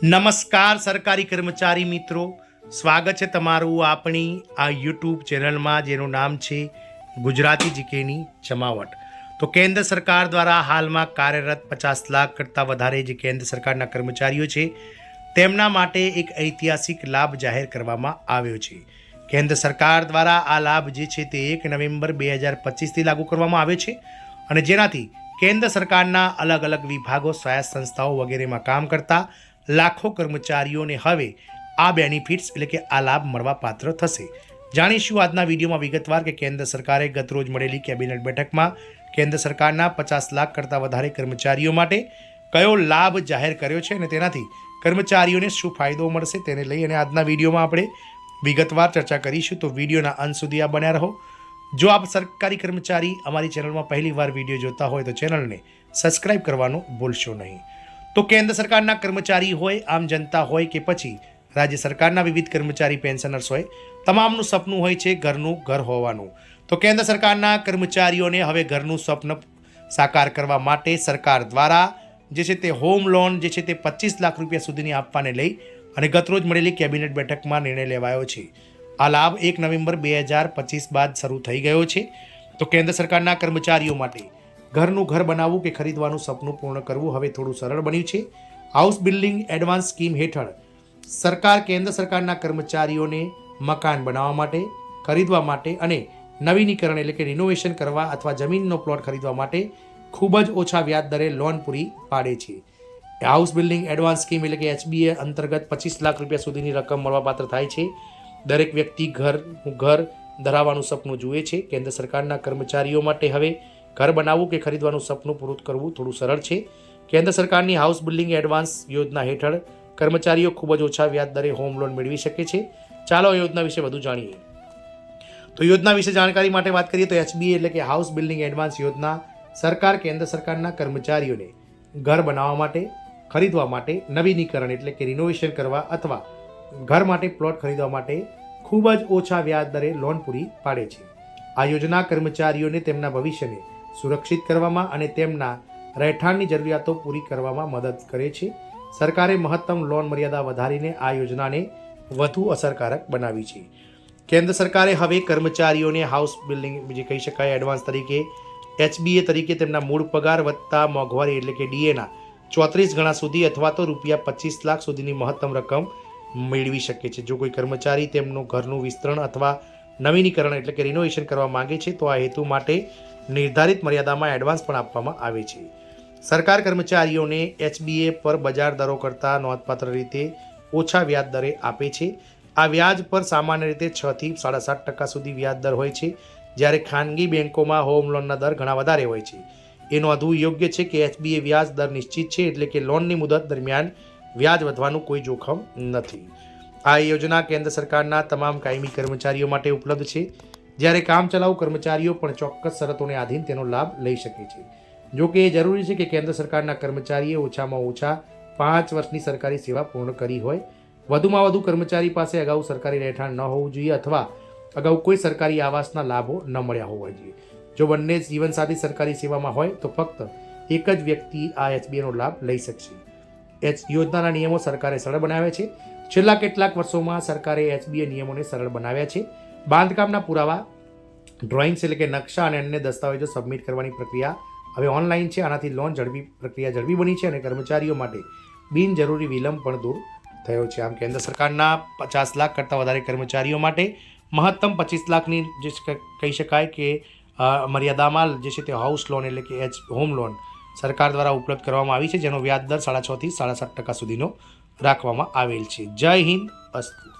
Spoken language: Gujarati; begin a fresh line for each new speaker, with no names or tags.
નમસ્કાર સરકારી કર્મચારી મિત્રો, સ્વાગત છે તમારું આપણી આ યુટ્યુબ ચેનલમાં જેનું નામ છે ગુજરાતી જીકેની જમાવટ। તો કેન્દ્ર સરકાર દ્વારા હાલમાં કાર્યરત 50 લાખ કરતાં વધારે જે કેન્દ્ર સરકારના કર્મચારીઓ છે તેમના માટે એક ઐતિહાસિક લાભ જાહેર કરવામાં આવ્યો છે। કેન્દ્ર સરકાર દ્વારા આ લાભ જે છે તે 1 નવેમ્બર 2025થી લાગુ કરવામાં આવ્યો છે અને જેનાથી કેન્દ્ર સરકારના અલગ અલગ વિભાગો, સ્વાયત્ત સંસ્થાઓ વગેરેમાં કામ કરતા લાખો કર્મચારીઓને હવે આ બેનિફિટ્સ એટલે કે આ લાભ મળવા પાત્ર થશે। જાણીશું આજના વિડીયોમાં વિગતવાર કે કેન્દ્ર સરકારે ગતરોજ મળેલી કેબિનેટ બેઠકમાં કેન્દ્ર સરકારના 50 લાખ કરતાં વધારે કર્મચારીઓ માટે કયો લાભ જાહેર કર્યો છે અને તેનાથી કર્મચારીઓને શું ફાયદો મળશે તેને લઈ અને આજના વિડીયોમાં આપણે વિગતવાર ચર્ચા કરીશું। તો વિડીયોના અંત સુધી આ બન્યા રહો। જો આપ સરકારી કર્મચારી અમારી ચેનલમાં પહેલી વાર વિડીયો જોતા હોય તો ચેનલને સબસ્ક્રાઇબ કરવાનું ભૂલશો નહીં। તો કેન્દ્ર સરકારના કર્મચારી હોય, આમ જનતા હોય કે પછી રાજ્ય સરકારના વિવિધ કર્મચારી પેન્શનર્સ હોય, તમામનું સપનું હોય છે ઘરનું ઘર હોવાનું। તો કેન્દ્ર સરકારના કર્મચારીઓને હવે ઘરનું સ્વપ્ન સાકાર કરવા માટે સરકાર દ્વારા જે છે તે હોમ લોન જે છે તે 25 લાખ રૂપિયા સુધીની આપવાને લઈ અને ગતરોજ મળેલી કેબિનેટ બેઠકમાં નિર્ણય લેવાયો છે। આ લાભ 1 નવેમ્બર 2025 બાદ શરૂ થઈ ગયો છે। તો કેન્દ્ર સરકારના કર્મચારીઓ માટે ઘરનું ઘર બનાવવું કે ખરીદવાનું સપનું પૂર્ણ કરવું હવે થોડું સરળ બન્યું છે। હાઉસ બિલ્ડિંગ એડવાન્સ સ્કીમ હેઠળ સરકાર કેન્દ્ર સરકારના કર્મચારીઓને મકાન બનાવવા માટે, ખરીદવા માટે અને નવીનીકરણ એટલે કે રિનોવેશન કરવા અથવા જમીનનો પ્લોટ ખરીદવા માટે ખૂબ જ ઓછા વ્યાજ દરે લોન પૂરી પાડે છે। હાઉસ બિલ્ડિંગ એડવાન્સ સ્કીમ એટલે કે HBA અંતર્ગત 25 લાખ રૂપિયા સુધીની રકમ મળવાપાત્ર થાય છે। દરેક વ્યક્તિ ઘર ધરાવવાનું સપનું જુએ છે। કેન્દ્ર સરકારના કર્મચારીઓ માટે હવે ઘર બનાવવું કે ખરીદવાનું સપનું પૂરું કરવું થોડું સરળ છે। કેન્દ્ર સરકારની હાઉસ બિલ્ડિંગ એડવાન્સ યોજના હેઠળ કર્મચારીઓ ખૂબ જ ઓછા વ્યાજ દરે હોમ લોન મેળવી શકે છે। ચાલો આ યોજના વિશે વધુ જાણીએ। તો યોજના વિશે જાણકારી માટે વાત કરીએ તો HBA એટલે કે હાઉસ બિલ્ડિંગ એડવાન્સ યોજના સરકાર કેન્દ્ર સરકારના કર્મચારીઓને ઘર બનાવવા માટે, ખરીદવા માટે, નવીનીકરણ એટલે કે રિનોવેશન કરવા અથવા ઘર માટે પ્લોટ ખરીદવા માટે ખૂબ જ ઓછા વ્યાજ દરે લોન પૂરી પાડે છે। આ યોજના કર્મચારીઓને તેમના ભવિષ્યને સુરક્ષિત કરવામાં અને તેમના રહેઠાણની જરૂરિયાતો પૂરી કરવામાં મદદ કરે છે। સરકારે મહત્તમ લોન મર્યાદા વધારીને આ યોજનાને વધુ અસરકારક બનાવી છે। કેન્દ્ર સરકારે હવે કર્મચારીઓને હાઉસ બિલ્ડિંગ જે કહી શકાય એડવાન્સ તરીકે HBA તરીકે તેમના મૂળ પગાર વત્તા મોંઘવારી એટલે કે DAના 34 ગણા સુધી અથવા તો રૂપિયા 25 લાખ સુધીની મહત્તમ રકમ મેળવી શકે છે। જો કોઈ કર્મચારી તેમનું ઘરનું વિસ્તરણ અથવા નવીનીકરણ એટલે કે રિનોવેશન કરવા માંગે છે તો આ હેતુ માટે નિર્ધારિત મર્યાદામાં એડવાન્સ પણ આપવામાં આવે છે। સરકાર કર્મચારીઓને HBA પર બજાર દરો કરતાં નોંધપાત્ર રીતે ઓછા વ્યાજ દરે આપે છે। આ વ્યાજ પર સામાન્ય રીતે 6 થી 7.5% સુધી વ્યાજ દર હોય છે, જ્યારે ખાનગી બેંકોમાં હોમ લોનના દર ઘણા વધારે હોય છે। એ નોંધવું યોગ્ય છે કે HBA વ્યાજ દર નિશ્ચિત છે, એટલે કે લોનની મુદત દરમિયાન વ્યાજ વધવાનું કોઈ જોખમ નથી। આ યોજના કેન્દ્ર સરકારના તમામ કાયમી કર્મચારીઓ માટે ઉપલબ્ધ છે, જ્યારે કામચલાઉ કર્મચારીઓ પણ ચોક્કસ શરતોને આધીન તેનો લાભ લઈ શકે છે। જો કે એ જરૂરી છે કે કેન્દ્ર સરકારના કર્મચારીએ ઓછામાં ઓછા 5 વર્ષની સરકારી સેવા પૂર્ણ કરી હોય। વધુમાં વધુ કર્મચારી પાસે અગાઉ સરકારી રહેઠાણ ન હોવું જોઈએ અથવા અગાઉ કોઈ સરકારી આવાસના લાભો ન મળ્યા હોવા જોઈએ। જો બંને જીવનસાથી સરકારી સેવામાં હોય તો ફક્ત એક જ વ્યક્તિ આ HBAનો લાભ લઈ શકશે। યોજનાના નિયમો સરકારે સરળ બનાવ્યા છે। છેલ્લા કેટલાક વર્ષોમાં સરકારે HBA નિયમોને સરળ બનાવ્યા છે। બાંધકામના પુરાવા, ડ્રોઈંગ્સ એટલે કે નકશા અને અન્ય દસ્તાવેજો સબમિટ કરવાની પ્રક્રિયા હવે ઓનલાઈન છે। આનાથી લોન પ્રક્રિયા ઝડપી બની છે અને કર્મચારીઓ માટે બિનજરૂરી વિલંબ પણ દૂર થયો છે। આમ કેન્દ્ર સરકારના 50 લાખ કરતાં વધારે કર્મચારીઓ માટે મહત્તમ 25 લાખની જે કહી શકાય કે મર્યાદામાં જે છે તે હાઉસ લોન એટલે કે હોમ લોન સરકાર દ્વારા ઉપલબ્ધ કરવામાં આવી છે, જેનો વ્યાજ દર 6.5 થી 7.5% સુધીનો રાખવામાં આવેલ છે। જય હિન્દ, અસ્તુ।